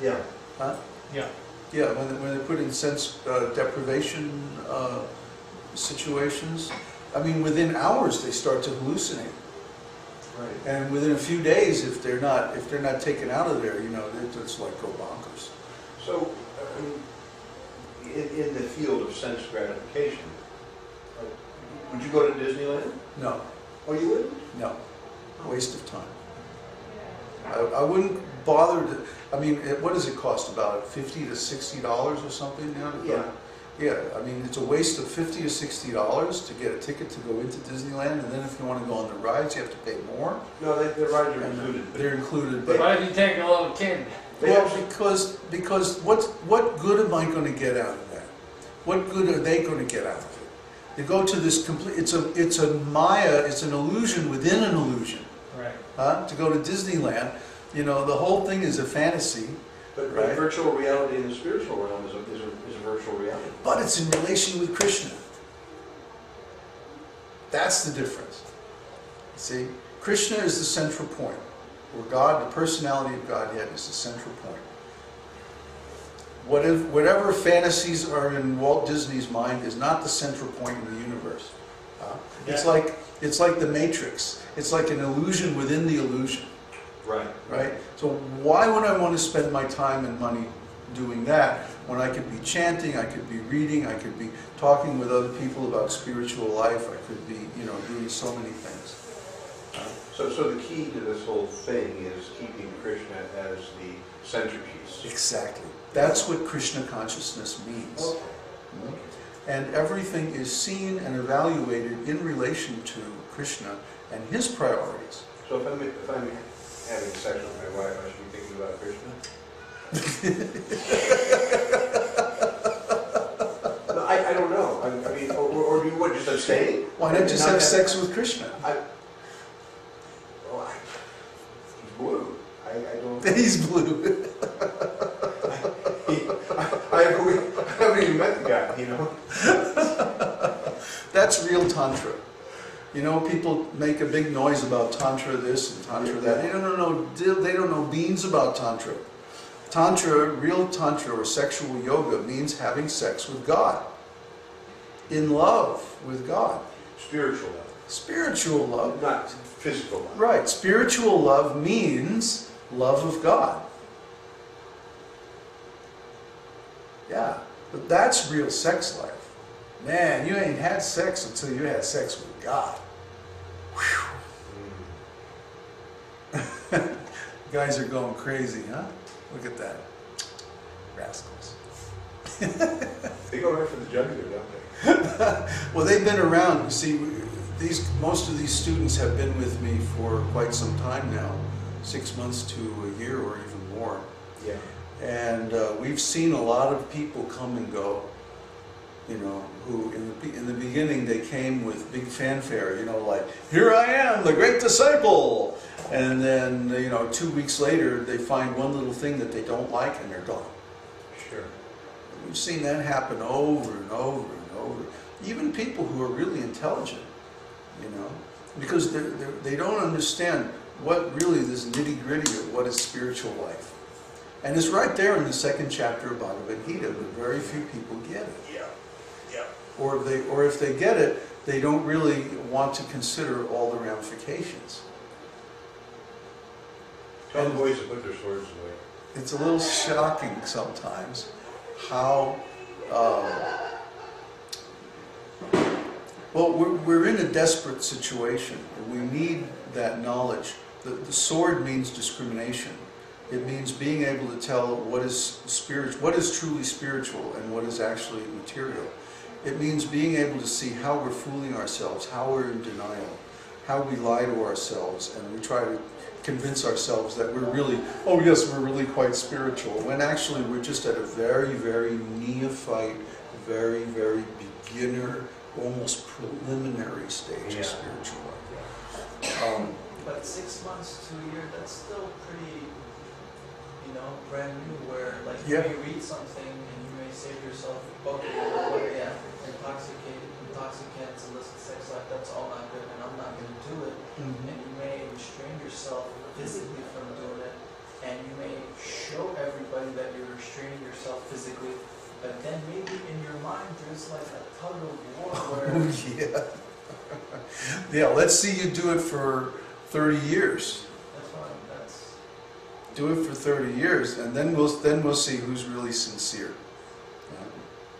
Yeah. Huh? Yeah. Yeah, when they put in sense deprivation situations, I mean, within hours they start to hallucinate. Right. And within a few days, if they're not taken out of there, you know, it's like go bonkers. So, in the field of sense gratification, would you go to Disneyland? No, Oh, you wouldn't? no, waste of time. I wouldn't bother to. I mean, what does it cost? About $50 to $60 or something? You know, Yeah. Yeah, I mean, it's a waste of $50 to $60 to get a ticket to go into Disneyland, and then if you want to go on the rides, you have to pay more. No, the rides are And included. they're included, but Why if you take a little kid? well, because what good am I going to get out of that? What good are they going to get out of it? They go to this complete. It's a Maya. It's an illusion within an illusion. Right. To go to Disneyland, you know, the whole thing is a fantasy. But Right. virtual reality in the spiritual realm is a virtual reality. But it's in relation with Krishna. That's the difference. See, Krishna is the central point, where God, the personality of Godhead, is the central point. Whatever fantasies are in Walt Disney's mind is not the central point in the universe. It's like the Matrix. It's like an illusion within the illusion. Right. Right? So why would I want to spend my time and money doing that when I could be chanting, I could be reading, I could be talking with other people about spiritual life, I could be, you know, doing so many things. So the key to this whole thing is keeping Krishna as the centerpiece. Exactly. That's what Krishna consciousness means. Okay. And everything is seen and evaluated in relation to Krishna and his priorities. So if I'm having sex with my wife, I should be thinking about Krishna? No, I don't know. I mean, or do you what, just abstain? Why not just have sex with Krishna? He's blue. I don't. He's blue. I haven't even met the guy, you know. That's real Tantra. You know, people make a big noise about Tantra this and Tantra that. They don't know beans about Tantra. Tantra, real Tantra or sexual yoga means having sex with God. In love with God. Spiritual love. Spiritual love. Not physical love. Right. Spiritual love means love of God. Yeah. But that's real sex life. Man, you ain't had sex until you had sex with God. Whew. Guys are going crazy, huh? Look at that. Rascals. They go right for the jugular, don't they? Well, they've been around. You see, most of these students have been with me for quite some time now, 6 months to a year or even more. Yeah. And we've seen a lot of people come and go, you know, who in the beginning they came with big fanfare, you know, like, here I am, the great disciple. And then, you know, 2 weeks later they find one little thing that they don't like and they're gone. Sure. We've seen that happen over and over and over. Even people who are really intelligent, you know, because they don't understand what really this nitty-gritty of what is spiritual life. And it's right there in the 2nd chapter of Bhagavad Gita, but very few people get it. Yeah. Yeah. Or if they get it, they don't really want to consider all the ramifications. Tell the boys to put their swords away. It's a little shocking sometimes how, well, we're in a desperate situation. We need that knowledge. The sword means discrimination. It means being able to tell what is spiritual, what is truly spiritual and what is actually material. It means being able to see how we're fooling ourselves, how we're in denial, how we lie to ourselves, and we try to convince ourselves that we're really, oh yes, we're really quite spiritual, when actually we're just at a very, very neophyte, very, very beginner, almost preliminary stage of spiritual life. But 6 months to a year, that's still pretty, you know, brand new, where like you may read something and you may say to yourself, okay, intoxicants, illicit sex life, that's all not good and I'm not going to do it. And you may restrain yourself physically from doing it, and you may show everybody physically, but then maybe in your mind there's like a tug of war where Oh, yeah. Yeah, let's see you do it for 30 years. that's Do it for 30 years, and then we'll see who's really sincere,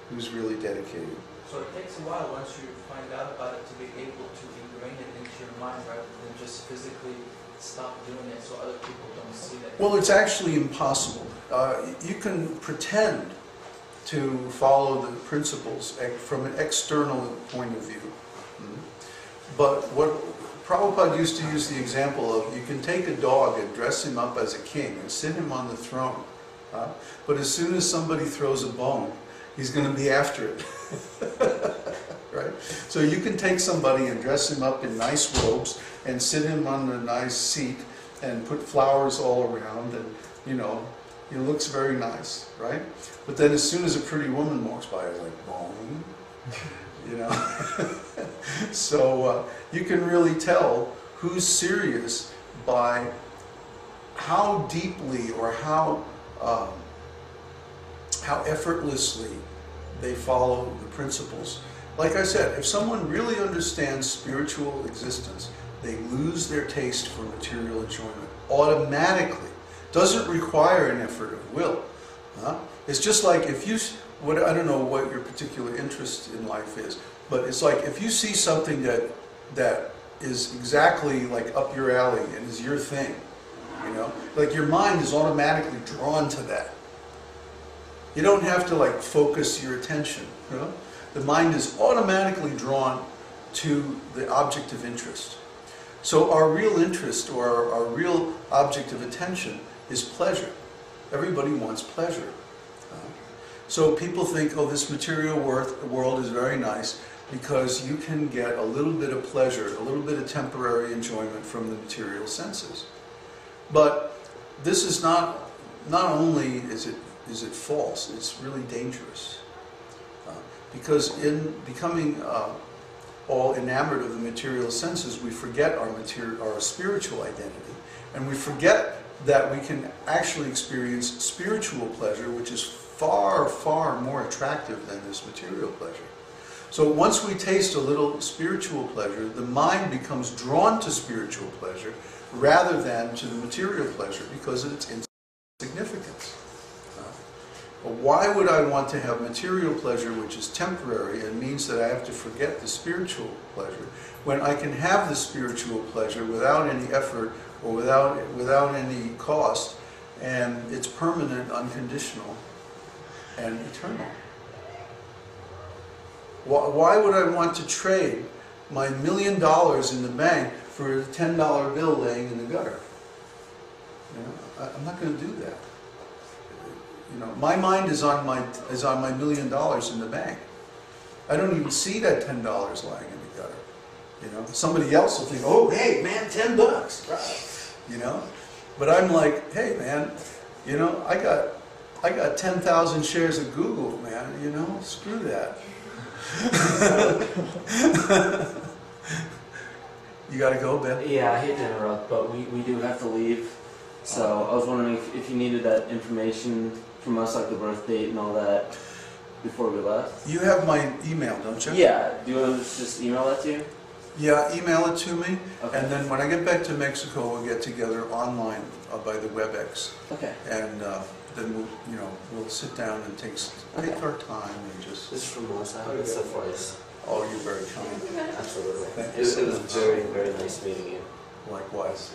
who's really dedicated. so it takes a while once you find out about it to be able to ingrain it into your mind rather than just physically stop doing it so other people don't see that. Well, it's actually impossible. You can pretend to follow the principles from an external point of view. But what Prabhupada used to use the example of, you can take a dog and dress him up as a king and sit him on the throne. But as soon as somebody throws a bone, he's going to be after it. Right? So you can take somebody and dress him up in nice robes and sit him on a nice seat and put flowers all around, and he looks very nice, right? But then as soon as a pretty woman walks by, it's like, boom, So you can really tell who's serious by how deeply or how effortlessly they follow the principles. Like I said, if someone really understands spiritual existence, they lose their taste for material enjoyment automatically. Doesn't require an effort of will. It's just like if you, I don't know what your particular interest in life is, but it's like if you see something that is exactly like up your alley and is your thing, like your mind is automatically drawn to that. You don't have to like focus your attention. The mind is automatically drawn to the object of interest. So our real interest or our real object of attention is pleasure. Everybody wants pleasure. So people think, oh, this material world is very nice because you can get a little bit of pleasure, a little bit of temporary enjoyment from the material senses. But this is not only is it false, it's really dangerous. Because in becoming all enamored of the material senses, we forget our spiritual identity, and we forget that we can actually experience spiritual pleasure, which is far, far more attractive than this material pleasure. So once we taste a little spiritual pleasure, the mind becomes drawn to spiritual pleasure rather than to the material pleasure because of its insignificance. But why would I want to have material pleasure which is temporary and means that I have to forget the spiritual pleasure, when I can have the spiritual pleasure without any effort or without any cost, and it's permanent, unconditional, and eternal? Why would I want to trade my $1 million in the bank for a $10 bill laying in the gutter? I'm not going to do that. My mind is on my $1 million in the bank. I don't even see that $10 lying in the gutter. Somebody else will think, oh, hey, man, $10, right? But I'm like, hey, man, I got 10,000 shares of Google, man. Screw that. You got to go, Ben? Yeah, I hate to interrupt, but we do have to leave. So I was wondering if you needed that information from us, like the birth date and all that, before we left. You have my email, don't you? Yeah. Do you want to just email that to you? Yeah, email it to me, Okay. and then when I get back to Mexico, we'll get together online by the WebEx, Okay. and then we'll sit down and take our time and just. This is from Melissa. It's so nice. Oh, you're very kind. Absolutely. Thank It you was so much. very, very nice meeting you. Likewise.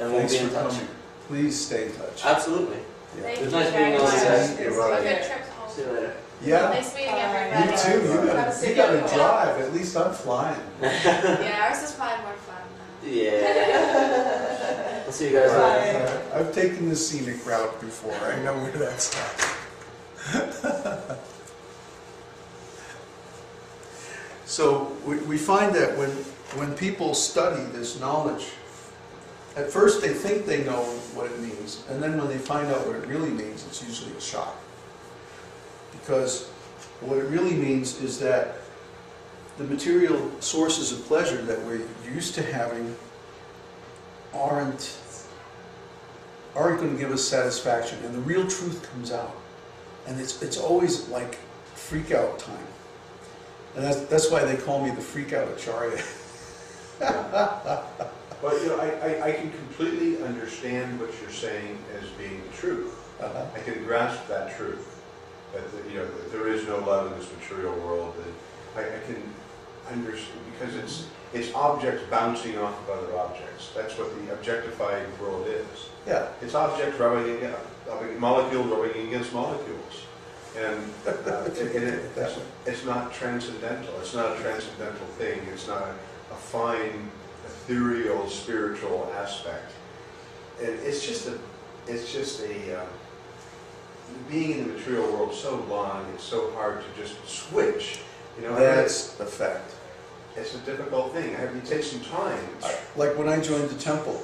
And we'll Thanks be in for touch. coming. Please stay in touch. Absolutely. Yeah. Thank It was you nice meeting all you guys. guys. You're Have a right. good trip home. See you later. Yeah. Nice meeting You everybody. too. You Have a safe gotta trip. drive. At least I'm flying. Yeah, ours is probably more fun though. Yeah. I'll see you guys later. I've taken the scenic route before. I know where that's at. So we find that when people study this knowledge, at first they think they know what it means, and then when they find out what it really means, it's usually a shock. Because what it really means is that the material sources of pleasure that we're used to having aren't going to give us satisfaction, and the real truth comes out. and it's always like freak out time. And that's why they call me the freak out Acharya. But you know, I can completely understand what you're saying as being the truth. I can grasp that truth, that you know, that there is no love in this material world. That I can understand, because it's objects bouncing off of other objects. That's what the objectified world is. Yeah. It's objects rubbing against molecules, rubbing against molecules, and it's not transcendental. It's not a transcendental thing. It's not a fine, ethereal, spiritual aspect. And it's just a being in the material world so long, it's so hard to just switch. You know, That's the fact. it's a difficult thing. It takes some time. Like when I joined the temple,